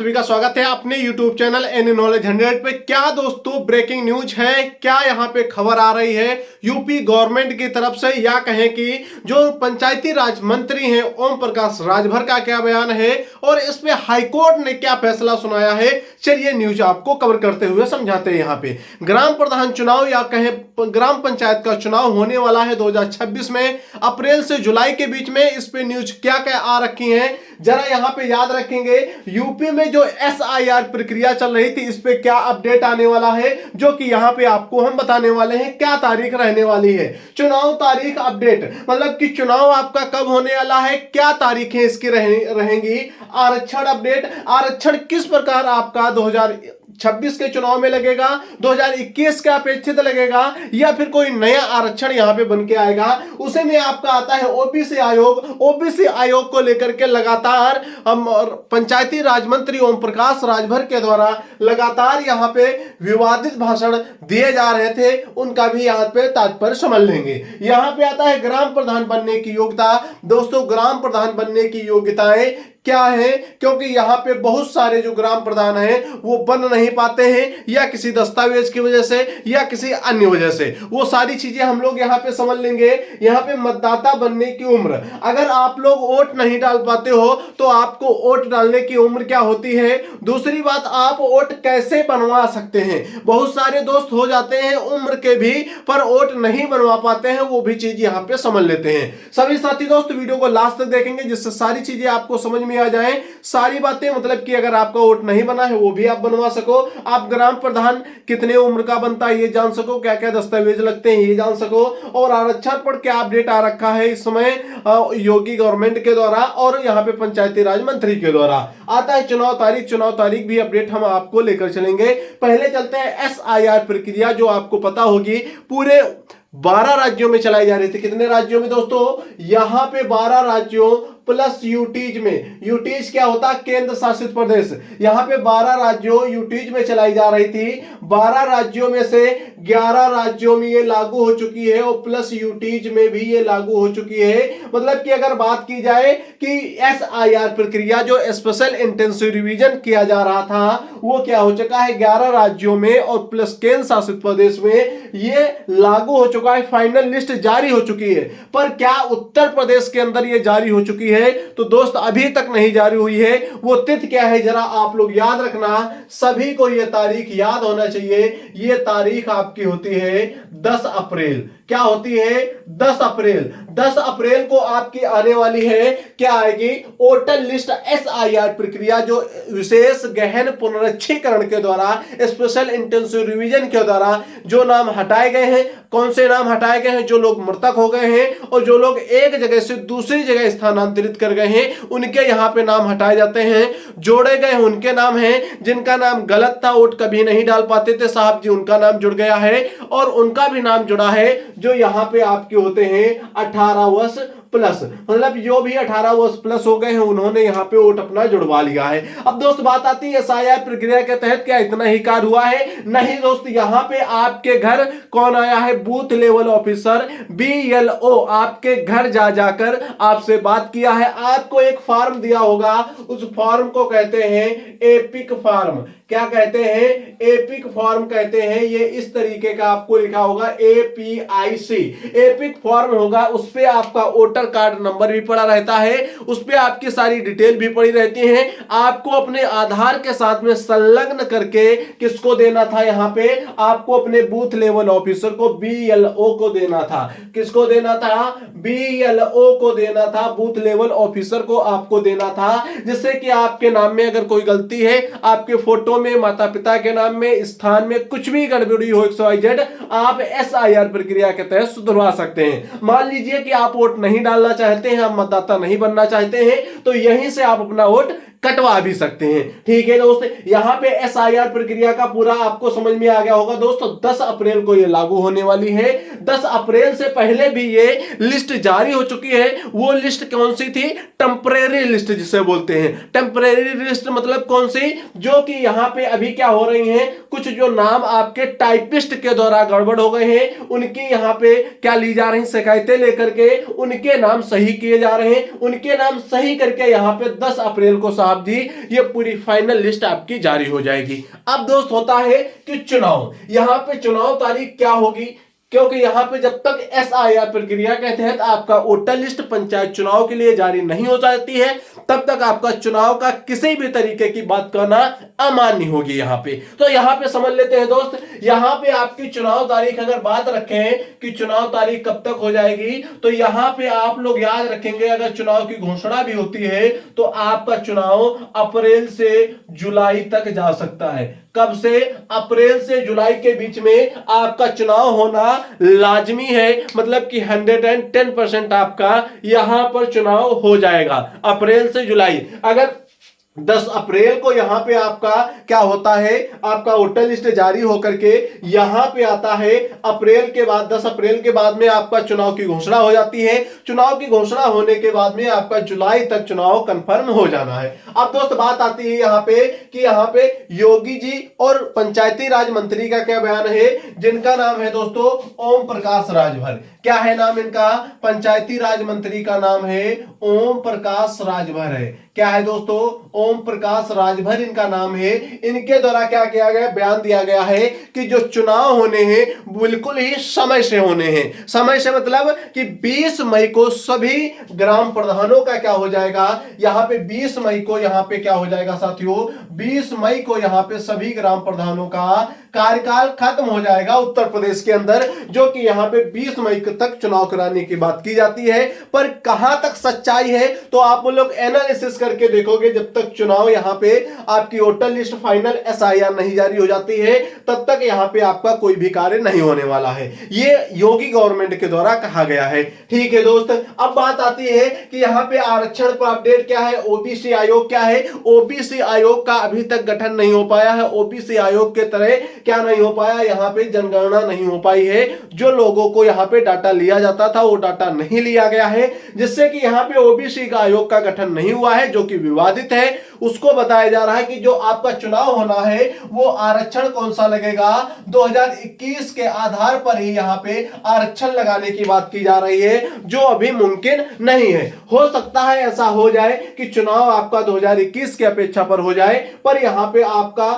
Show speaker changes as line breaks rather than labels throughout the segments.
सभी का स्वागत है अपने YouTube चैनल एनी नॉलेज 100 पे। क्या दोस्तों ब्रेकिंग न्यूज है, क्या यहाँ पे खबर आ रही है यूपी गवर्नमेंट की तरफ से, या कहें कि जो पंचायती राज मंत्री हैं ओम प्रकाश राजभर का क्या बयान है और इस पे हाईकोर्ट ने क्या फैसला सुनाया है। चलिए न्यूज आपको कवर करते हुए समझाते हैं। यहाँ पे ग्राम प्रधान चुनाव या कहें ग्राम पंचायत का चुनाव होने वाला है 2026 में, अप्रैल से जुलाई के बीच में। इस पे न्यूज क्या क्या आ रखी है जरा यहाँ पे याद रखेंगे। यूपी में जो SIR प्रक्रिया चल रही थी, इस पे क्या अपडेट आने वाला है, जो कि यहाँ पे आपको हम बताने वाले हैं। क्या तारीख रहने वाली है, चुनाव तारीख अपडेट, मतलब कि चुनाव आपका कब होने वाला है, क्या तारीखें इसकी रहेंगी। आरक्षण अपडेट, आरक्षण किस प्रकार आपका 2026 के चुनाव में लगेगा, 2021 के अपेक्षित लगेगा, या फिर कोई नया आरक्षण यहां पे बन के आएगा। उसे में आपका आता है ओबीसी आयोग। ओबीसी आयोग को लेकर के लगातार पंचायती राज मंत्री ओम प्रकाश राजभर के द्वारा लगातार यहां पे विवादित भाषण दिए जा रहे थे, उनका भी यहां पे तात्पर्य समझ लेंगे। यहां पे आता है ग्राम प्रधान बनने की योग्यता। दोस्तों ग्राम प्रधान बनने की योग्यताएं क्या है, क्योंकि यहां पे बहुत सारे जो ग्राम प्रधान हैं वो बन नहीं पाते हैं, या किसी दस्तावेज की वजह से या किसी अन्य वजह से। वो सारी चीजें हम लोग यहां पे समझ लेंगे। यहां पे मतदाता बनने की उम्र, अगर आप लोग वोट नहीं डाल पाते हो तो आपको वोट डालने की उम्र क्या होती है। दूसरी बात, आप वोट कैसे बनवा सकते हैं। बहुत सारे दोस्त हो जाते हैं उम्र के भी, पर वोट नहीं बनवा पाते हैं, वो भी चीज यहां पे समझ लेते हैं। सभी साथी दोस्त वीडियो को लास्ट तक देखेंगे, जिससे सारी चीजें आपको समझ में आ जाए। सारी बातें, मतलब कि अगर आपका वोट नहीं बना है वो भी आप बनवा सको, आप ग्राम प्रधान कितने उम्र का बनता है ये जान सको, क्या क्या दस्तावेज लगते हैं ये जान सको, और आरक्षण पर क्या अपडेट आ रखा है इस समय योगी गवर्नमेंट के द्वारा और यहाँ पे पंचायती राज मंत्री के द्वारा। आता है चुनाव तारीख, चुनाव तारीख भी अपडेट हम आपको लेकर चलेंगे। पहले चलते हैं SIR प्रक्रिया, जो आपको पता होगी पूरे 12 राज्यों में चलाई जा रही थी। कितने राज्यों में दोस्तों, यहां पे 12 राज्यों प्लस यूटीज में। यूटीज क्या होता है, केंद्र शासित प्रदेश। यहां पे 12 राज्यों यूटीज में चलाई जा रही थी। 12 राज्यों में से 11 राज्यों में ये लागू हो चुकी है और प्लस यूटीज में भी ये लागू हो चुकी है। मतलब कि अगर बात की जाए कि SIR प्रक्रिया जो स्पेशल इंटेंसिव रिवीजन किया जा रहा था, वो क्या हो चुका है 11 राज्यों में और प्लस केंद्र शासित प्रदेश में ये लागू हो चुका है। फाइनल लिस्ट जारी हो चुकी है, पर क्या उत्तर प्रदेश के अंदर ये जारी हो चुकी है तो दोस्त अभी तक नहीं जारी हुई है। वो तिथि क्या है जरा आप लोग याद रखना, सभी को ये तारीख याद होना चाहिए। ये तारीख आपकी होती है 10 अप्रैल। क्या होती है, 10 अप्रैल। 10 अप्रैल को आपकी आने वाली है, क्या आएगी, वोटर लिस्ट। SIR प्रक्रिया जो विशेष गहन पुनरीक्षीकरण के द्वारा, स्पेशल इंटेंसिव रिवीजन के द्वारा जो नाम हटाए गए हैं, कौन से नाम हटाए गए हैं, जो लोग मृतक हो गए हैं और जो लोग एक जगह से दूसरी जगह स्थानांतरित कर गए हैं, उनके यहां पे नाम हटाए जाते हैं। जोड़े गए हैं उनके नाम हैं जिनका नाम गलत था, वोट कभी नहीं डाल पाते थे साहब जी, उनका नाम जुड़ गया है। और उनका भी नाम जुड़ा है जो यहां पे आपके होते हैं 18 वर्ष प्लस, मतलब जो भी 18 वर्ष प्लस हो गए हैं उन्होंने यहाँ पे वोट अपना जुड़वा लिया है। अब दोस्त बात आती है SIR प्रक्रिया के तहत क्या इतना ही कार्य हुआ है, नहीं दोस्त। यहाँ पे आपके घर कौन आया है, बूथ लेवल ऑफिसर BLO आपके घर जा जाकर आपसे बात किया है। आपको एक फॉर्म दिया होगा, उस फॉर्म को कहते हैं एपिक फॉर्म। क्या कहते हैं, एपिक फॉर्म कहते हैं। ये इस तरीके का आपको लिखा होगा APIC, एपिक फॉर्म होगा। उस पे आपका वोटर कार्ड नंबर भी पड़ा रहता है, उस पे आपकी सारी डिटेल भी पड़ी रहती है। आपको अपने आधार के साथ में संलग्न करके किसको देना था, यहाँ पे आपको अपने बूथ लेवल ऑफिसर को BLO को देना था। किसको देना था, BLO को देना था, बूथ लेवल ऑफिसर को आपको देना था। जिससे कि आपके नाम में अगर कोई गलती है, आपके फोटो में, माता पिता के नाम में, स्थान में कुछ भी गड़बड़ी हो XYZ, आप SIR प्रक्रिया के तहत सुधरवा सकते हैं। मान लीजिए कि आप वोट नहीं डालना चाहते हैं, आप मतदाता नहीं बनना चाहते हैं, तो यहीं से आप अपना वोट कटवा भी सकते हैं। ठीक है दोस्त, यहां पे SIR प्रक्रिया का पूरा आपको समझ में आ गया होगा दोस्तों। 10 अप्रैल को ये लागू होने वाली है। 10 अप्रैल से पहले भी ये लिस्ट जारी हो चुकी है। वो लिस्ट कौन सी थी, टेम्परेरी लिस्ट जिसे बोलते हैं। टेम्परेरी लिस्ट मतलब कौन सी, जो कि यहां पे अभी क्या हो रही है, कुछ जो नाम आपके टाइपिस्ट के द्वारा गड़बड़ हो गए हैं, उनकी यहाँ पे क्या ली जा रही शिकायतें लेकर के उनके नाम सही किए जा रहे हैं। उनके नाम सही करके यहाँ पे 10 अप्रैल को साहब जी ये पूरी फाइनल लिस्ट आपकी जारी हो जाएगी। अब दोस्त होता है कि चुनाव, यहाँ पे चुनाव तारीख क्या होगी, क्योंकि यहां पे जब तक SIR प्रक्रिया के तहत आपका वोटर लिस्ट पंचायत चुनाव के लिए जारी नहीं हो जाती है, तब तक आपका चुनाव का किसी भी तरीके की बात करना अमान्य होगी। यहां पे तो यहां पे समझ लेते हैं दोस्त, यहां पे आपकी चुनाव तारीख अगर बात रखें कि चुनाव तारीख कब तक हो जाएगी, तो यहां पे आप लोग याद रखेंगे अगर चुनाव की घोषणा भी होती है तो आपका चुनाव अप्रैल से जुलाई तक जा सकता है। कब से? अप्रैल से जुलाई के बीच में आपका चुनाव होना लाजमी है, मतलब कि 110% आपका यहां पर चुनाव हो जाएगा अप्रैल से जुलाई। अगर 10 अप्रैल को यहां पे आपका क्या होता है, आपका वोटर लिस्ट जारी होकर के यहां पे आता है, अप्रैल के बाद 10 अप्रैल के बाद में आपका चुनाव की घोषणा हो जाती है। चुनाव की घोषणा होने के बाद में आपका जुलाई तक चुनाव कंफर्म हो जाना है। अब दोस्त बात आती है यहां पे कि यहां पे योगी जी और पंचायती राज मंत्री का क्या बयान है, जिनका नाम है दोस्तों ओम प्रकाश राजभर। क्या है नाम इनका? पंचायती राज मंत्री का नाम है ओम प्रकाश राजभर है। क्या है दोस्तों? ओम प्रकाश राजभर इनका नाम है। इनके द्वारा क्या किया गया, बयान दिया गया है कि जो चुनाव होने हैं बिल्कुल ही समय से होने हैं। समय से मतलब कि 20 मई को सभी ग्राम प्रधानों का क्या हो जाएगा, यहां पे 20 मई को यहां पे क्या हो जाएगा साथियों, 20 मई को यहां पे सभी ग्राम प्रधानों का कार्यकाल खत्म हो जाएगा उत्तर प्रदेश के अंदर, जो कि यहां पे 20 मई तक चुनाव कराने की बात की जाती है। पर कहां तक सच्चाई है तो आप लोग एनालिसिस करके देखोगे, जब तक चुनाव यहां पे आपकी वोटर लिस्ट फाइनल SIR नहीं जारी हो जाती है तब तक यहां पे आपका कोई भी कार्य नहीं होने वाला है। ये योगी गवर्नमेंट के द्वारा कहा गया है। ठीक है दोस्त, अब बात आती है कि यहां पे आरक्षण पर अपडेट क्या है, OBC आयोग क्या है। OBC आयोग का अभी तक गठन नहीं हो पाया है। OBC आयोग के तरह क्या नहीं हो पाया, यहां पे जनगणना नहीं हो पाई है। जो लोगों को यहां पे डाटा लिया जाता था वो डाटा नहीं लिया गया है, जिससे कि यहां पे OBC का आयोग का गठन नहीं हुआ है, जो कि विवादित है। उसको बताया जा रहा है कि जो आपका चुनाव होना है वो आरक्षण कौन सा लगेगा, 2021 के आधार पर ही यहां पे आरक्षण लगाने की बात की जा रही है, जो अभी मुमकिन नहीं है। हो सकता है ऐसा हो जाए कि चुनाव आपका 2021 की अपेक्षा पर हो जाए, पर यहां पे आपका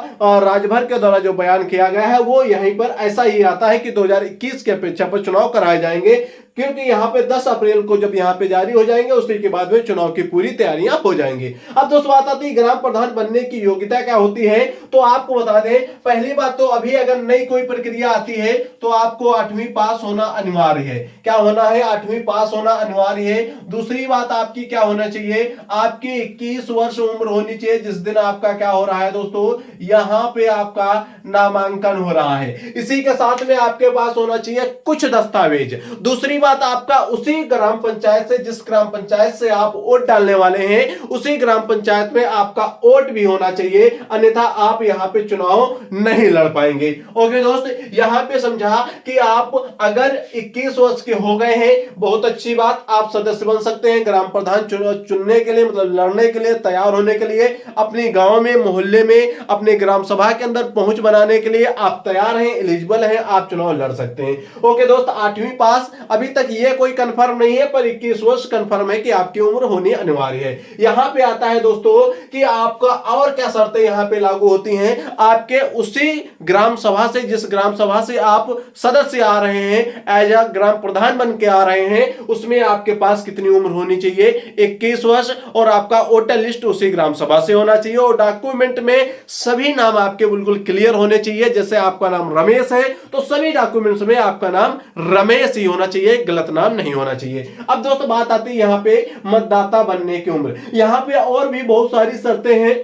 राजभर के द्वारा जो बयान किया गया है वो यहीं पर ऐसा ही आता है कि 2021 की अपेक्षा पर चुनाव कराए जाएंगे, क्योंकि यहां पे 10 अप्रैल को जब यहां पे जारी हो जाएंगे उसी के बाद में चुनाव की पूरी तैयारियां हो जाएंगी। अब दोस्तों बात आती है ग्राम प्रधान बनने की योग्यता क्या होती है, तो आपको बता दें, पहली बात तो अभी अगर नई कोई प्रक्रिया आती है तो आपको 8वीं पास होना अनिवार्य है। क्या होना है? 8वीं पास होना अनिवार्य है। दूसरी बात आपकी क्या होना चाहिए, आपकी 21 वर्ष उम्र होनी चाहिए जिस दिन आपका क्या हो रहा है दोस्तों, यहां पे आपका नामांकन हो रहा है। इसी के साथ में आपके पास होना चाहिए कुछ दस्तावेज। दूसरी बात, आपका उसी ग्राम पंचायत से, जिस ग्राम पंचायत से आप वोट डालने वाले हैं, उसी ग्राम पंचायत में आपका वोट भी होना चाहिए, अन्यथा आप यहां पे चुनाव नहीं लड़ पाएंगे। ओके दोस्त, यहां पे समझा कि आप अगर 21 वर्ष के हो गए हैं, बहुत अच्छी बात, आप सदस्य बन सकते हैं। ग्राम प्रधान चुनने के लिए, मतलब लड़ने के लिए, तैयार होने के लिए, अपने गांव में, मोहल्ले में, अपने ग्राम सभा के अंदर पहुंच बनाने के लिए आप तैयार हैं, एलिजिबल हैं, आप चुनाव लड़ सकते हैं। ओके दोस्त, 8वीं पास अभी तक ये कोई कंफर्म नहीं है, पर 21 वर्ष कंफर्म है कि आपकी उम्र होनी अनिवार्य है। यहां पे आता है दोस्तों कि आपका और क्या शर्तें यहां पे लागू होती हैं, आपके उसी ग्राम सभा से, जिस ग्राम सभा से आप सदस्य आ रहे हैं, एज अ ग्राम प्रधान बन के आ रहे हैं, उसमें आपके पास कितनी उम्र होनी चाहिए, 21 वर्ष, और आपका वोटर लिस्ट उसी ग्राम सभा से होना चाहिए, और डॉक्यूमेंट में सभी नाम आपके बिल्कुल क्लियर होने चाहिए। जैसे आपका नाम रमेश है तो सभी डॉक्यूमेंट्स में आपका नाम रमेश ही होना चाहिए, गलत नाम नहीं होना चाहिए। अब दोस्तों बात आती है यहां पे मतदाता बनने की उम्र। यहां पे और भी बहुत सारी शर्तें हैं,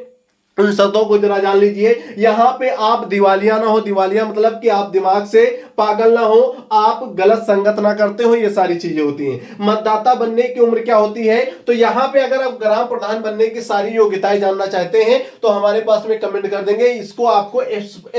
उन शर्तों को जरा जान लीजिए। यहां पे आप दिवालिया ना हो, दिवालिया मतलब कि आप दिमाग से पागल ना हो, आप गलत संगत ना करते हो, ये सारी चीजें होती हैं। मतदाता बनने की उम्र क्या होती है, तो यहां पे अगर आप ग्राम प्रधान बनने की सारी योग्यताएं जानना चाहते हैं तो हमारे पास में कमेंट कर देंगे, इसको आपको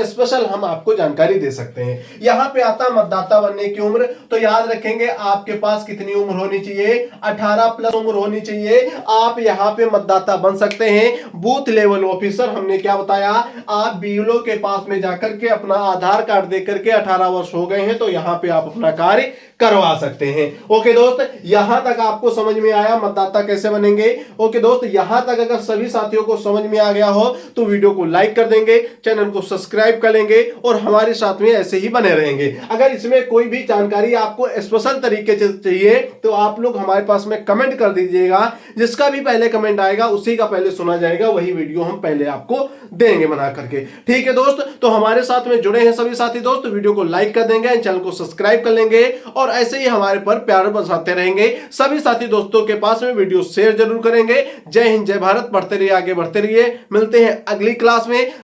स्पेशल हम आपको जानकारी दे सकते हैं। यहां पे आता मतदाता बनने की उम्र, तो याद रखेंगे आपके पास कितनी उम्र होनी चाहिए, 18 प्लस उम्र होनी चाहिए, आप यहां पे मतदाता बन सकते हैं। बूथ लेवल ऑफिसर हमने क्या बताया, आप बीएलओ के पास में जाकर के अपना आधार कार्ड देकर के 18 वर्ष हो गए हैं तो यहां पे आप अपना कार्य करवा सकते हैं। ओके दोस्त, यहां तक आपको समझ में आया मतदाता कैसे बनेंगे। ओके दोस्त, यहां तक अगर सभी साथियों को समझ में आ गया हो तो वीडियो को लाइक कर देंगे, चैनल को सब्सक्राइब कर लेंगे और हमारे साथ में ऐसे ही बने रहेंगे। अगर इसमें कोई भी जानकारी आपको स्पेशल तरीके से चाहिए तो आप लोग हमारे पास में कमेंट कर दीजिएगा, जिसका भी पहले कमेंट आएगा उसी का पहले सुना जाएगा, वही वीडियो हम पहले आपको देंगे बना करके। ठीक है दोस्त, तो हमारे साथ में जुड़े हैं सभी साथी दोस्त, वीडियो को लाइक कर देंगे, चैनल को सब्सक्राइब कर लेंगे और ऐसे ही हमारे पर प्यार बरसाते रहेंगे। सभी साथी दोस्तों के पास में वीडियो शेयर जरूर करेंगे। जय हिंद, जय भारत, बढ़ते रहिए, आगे बढ़ते रहिए। मिलते हैं अगली क्लास में।